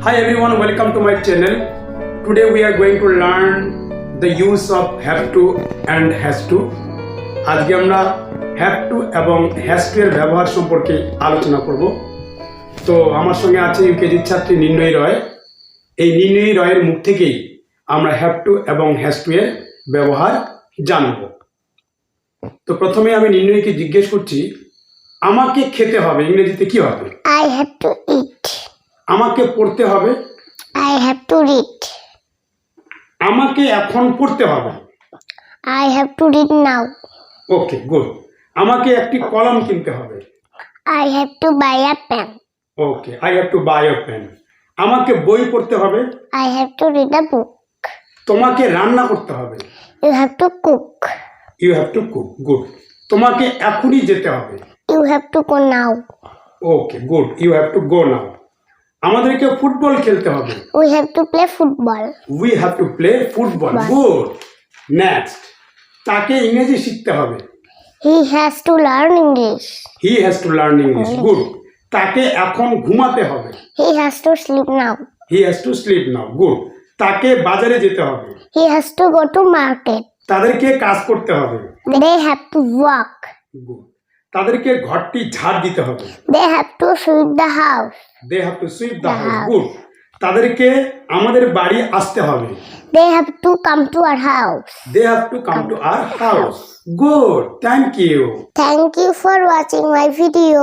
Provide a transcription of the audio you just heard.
Hi everyone, welcome to my channel. Today we are going to learn the use of have to and has to. আজকে আমরা have to এবং has to এর ব্যবহার সম্পর্কে আলোচনা করব। তো আমার সঙ্গে আছে ইউকেজি ছাত্রী নির্ণয়ী রয়। এই নির্ণয়ী রয়ের মুখ থেকেই আমরা have to এবং has to এর ব্যবহার জানব। তো প্রথমে আমি নির্ণয়ীকে জিজ্ঞেস করছি, আমাকে খেতে হবে ইংরেজিতে কি হবে? I have to eat. আমাকে পড়তে হবে? I have to read. আমাকে এখন পড়তে হবে? I have to read now. Okay, good. আমাকে একটি কলম কিনতে হবে? I have to buy a pen. Okay, I have to buy a pen. আমাকে বই পড়তে হবে? I have to read a book. তোমাকে রান্না করতে হবে? You have to cook. You have to cook, good. তোমাকে এখনই যেতে হবে? You have to go now. Okay, good, you have to go now. আমাদেরকে ফুটবল খেলতে হবে? We have to play football. We have to play football, good. Next, তাকে ইংরেজি শিখতে হবে? He has to learn English. He has to learn English, good. তাকে এখন ঘুমাতে হবে? He has to sleep now. He has to sleep now, good. তাকে বাজারে যেতে হবে? He has to go to market. তাদেরকে কাজ করতে হবে? They have to work. Good. তাদেরকে ঘরটি ঝাড় দিতে হবে? They have to sweep the house. They have to sweep the house, good. তাদেরকে আমাদের বাড়ি আসতে হবে? They have to come to our house. They have to come to our house, good. Thank you. Thank you for watching my video.